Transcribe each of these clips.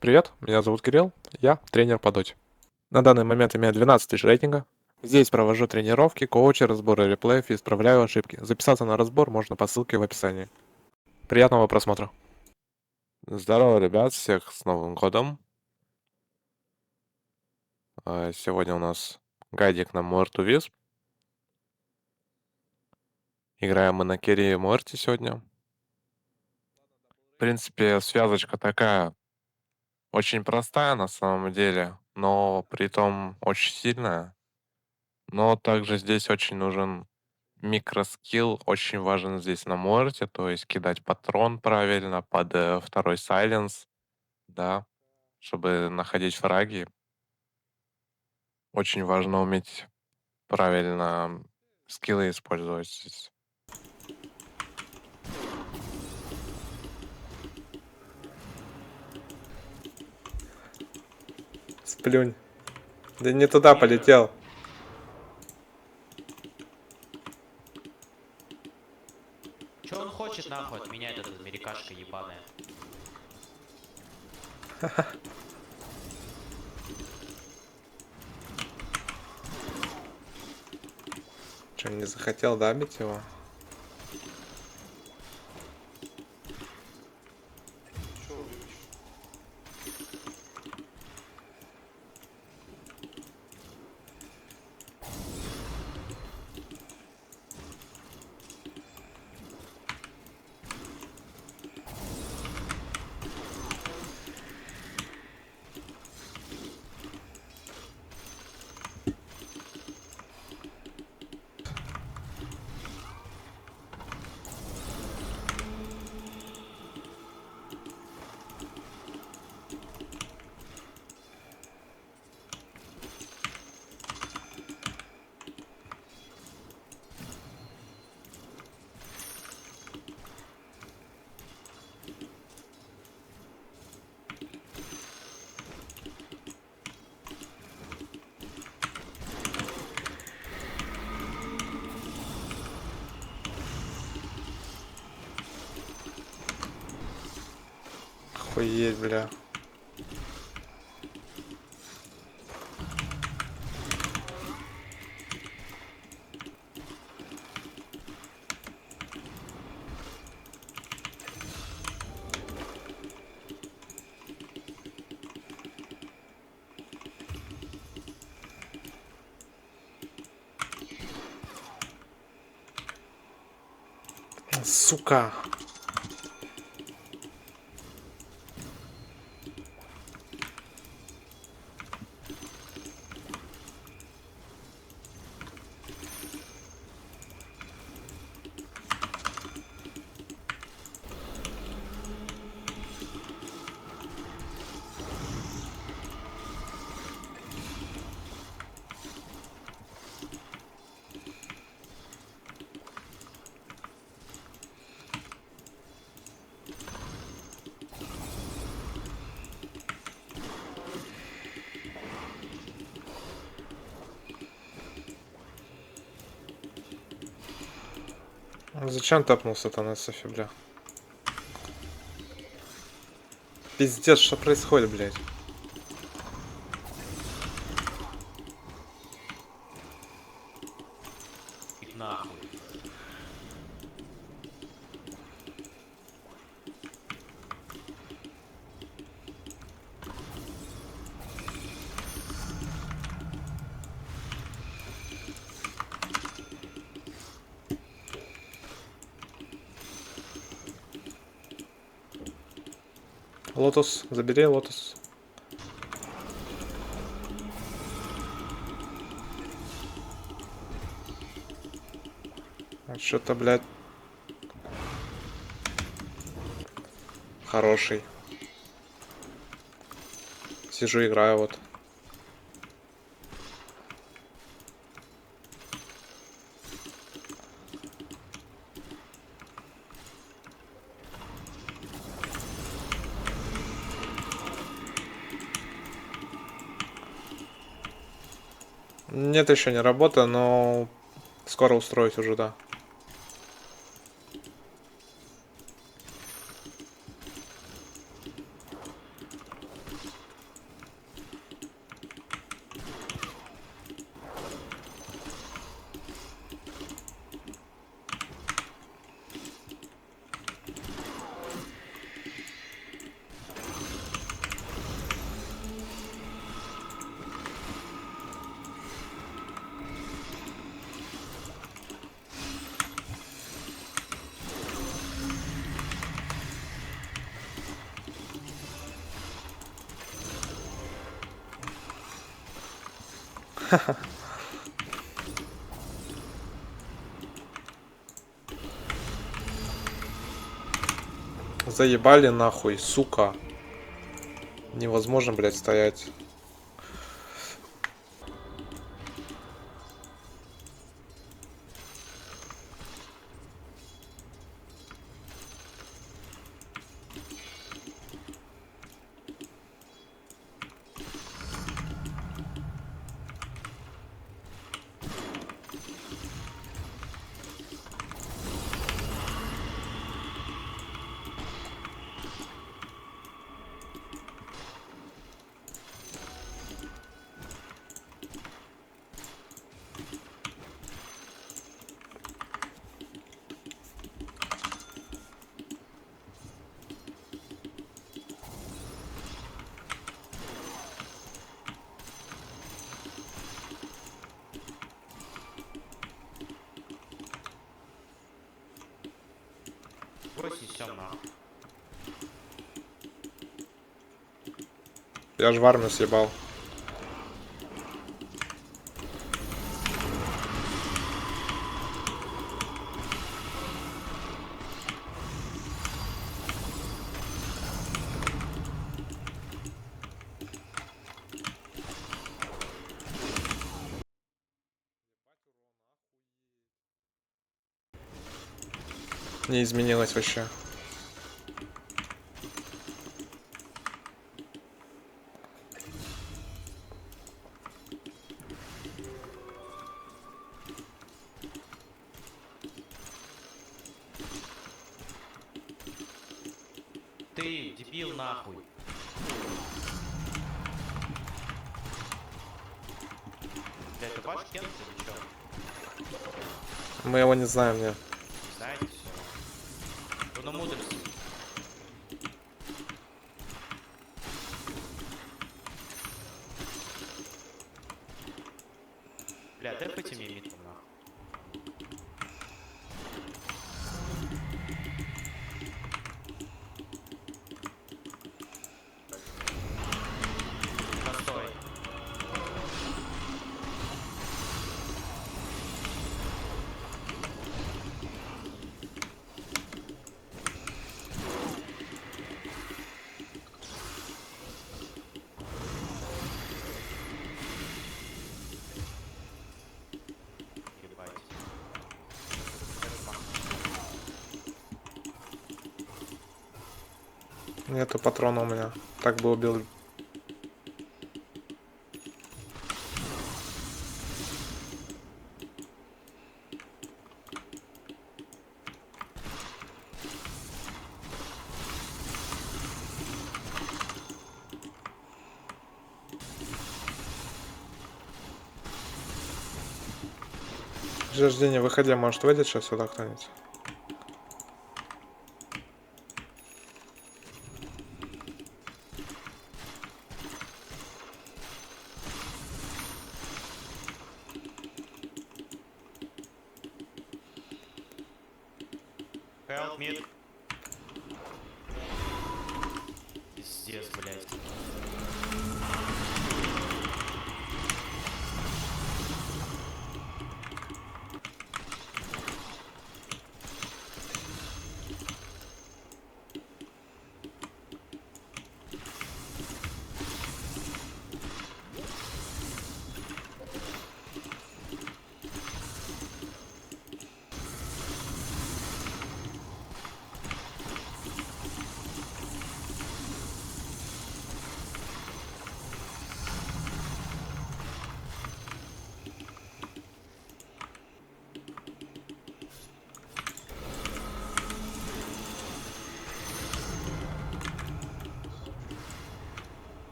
Привет, меня зовут Кирилл, я тренер по доте. На данный момент имею 12 тысяч рейтинга. Здесь провожу тренировки, коучи, разборы реплеев и исправляю ошибки. Записаться на разбор можно по ссылке в описании. Приятного просмотра. Здорово, ребят, всех с Новым годом. Сегодня у нас гайдик на Муэрту Висп. Играем мы на керри Муэрте сегодня. В принципе, связочка такая очень простая на самом деле, но при том очень сильная. Но также здесь очень нужен микроскилл, очень важен здесь на морте, то есть кидать патрон правильно под второй сайленс, да, чтобы находить фраги. Очень важно уметь правильно скиллы использовать здесь. Сплюнь. Да не туда полетел. Че он хочет нахуй от меня, этот америкашка ебаная? Че, не захотел дамить его? Охуеть, бля. Сука. Зачем тапнулся-то на Софи, бля? Пиздец, что происходит, блядь? Их нахуй. Лотос, забери лотос. Что-то, блядь, хороший. Сижу, играю вот. Нет, еще не работа, но скоро устроюсь уже, да. Заебали нахуй, сука. Невозможно, блядь, стоять. Брось несем нахуй. Я ж в армию съебал. Не изменилось вообще. Ты, дебил нахуй. Бля, это ваш Кент или чё? Мы его не знаем, не. Не знаете все? То на мудрости. Бля, дефайте мне мид там нахуй. Постой. Ебать. Нету патрона у меня. Так бы убил. День рождения, выходи, может выйдет сейчас сюда кто-нибудь? Help me. Пиздец, блядь.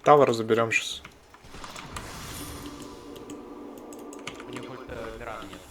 Тавер заберем сейчас. У них хоть Мирана нет.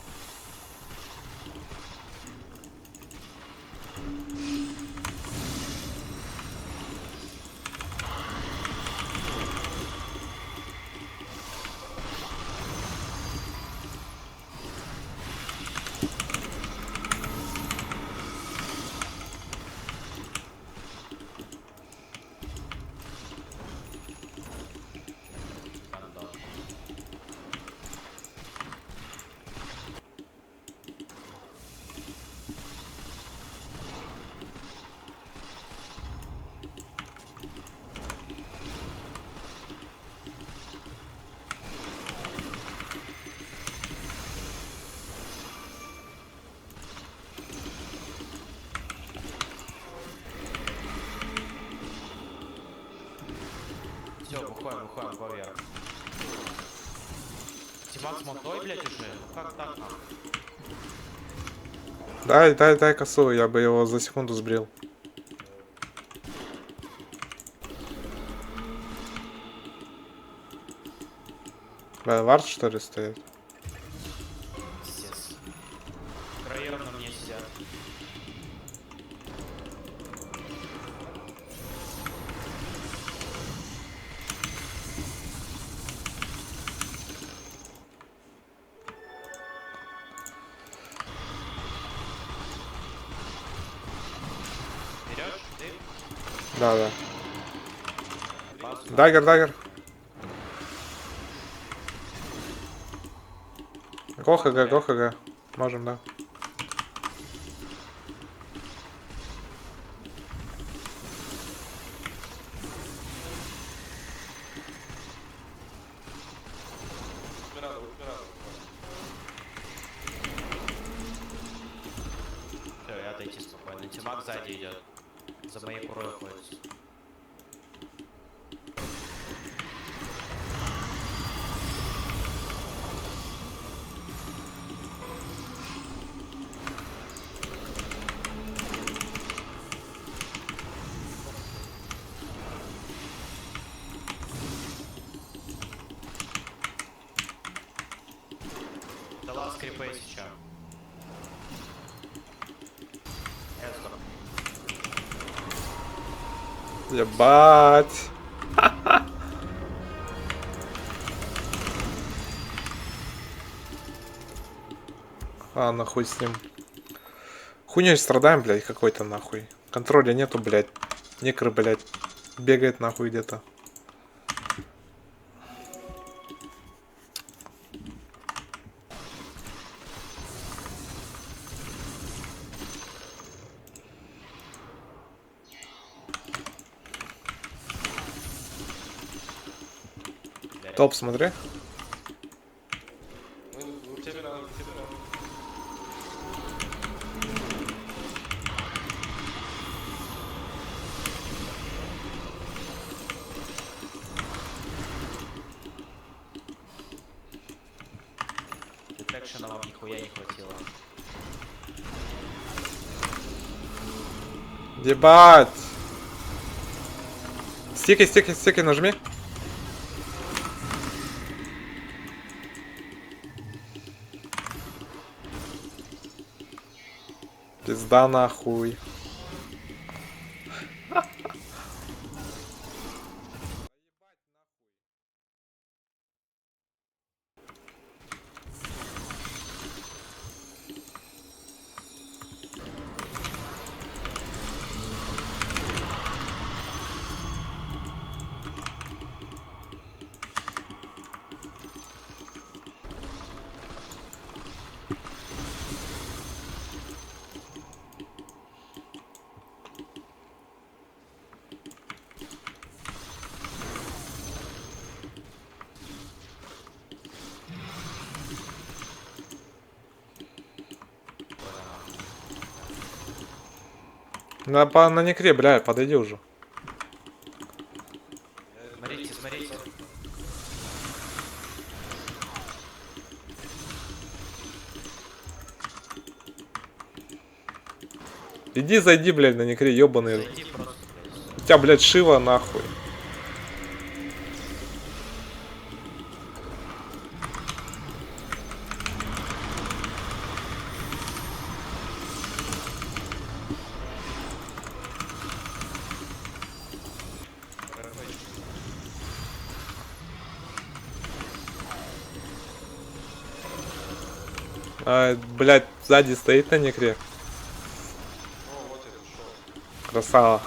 выходим, поверх. Тимак с монтой, блядь, уже? Ну как так, нахуй? Дай косу, я бы его за секунду сбрил. Вард что ли стоит? Пиздец. Втроем на мне сидят. Берешь? Ты? Да. Базу. Дагер. Го хг. Можем, да. Всё, я отойти спокойно. Тимак сзади идет. За моей курой уходит. Дала скрипы сейчас. Эско. Ебать. А, нахуй с ним. Хуйней страдаем, блядь, какой-то нахуй. Контроля нету, блядь. Некры, блядь. Бегает нахуй где-то. Топ, смотри. Детекшена вам нихуя не хватило. Ебать. Стики нажми. Пизда нахуй. На некре, бля, подойди уже. Смотрите. Иди, зайди, блядь, на некре, ебаный. Зайди просто, блядь. У тебя, блядь, Шива нахуй. А, блядь, сзади стоит на некре. Красава.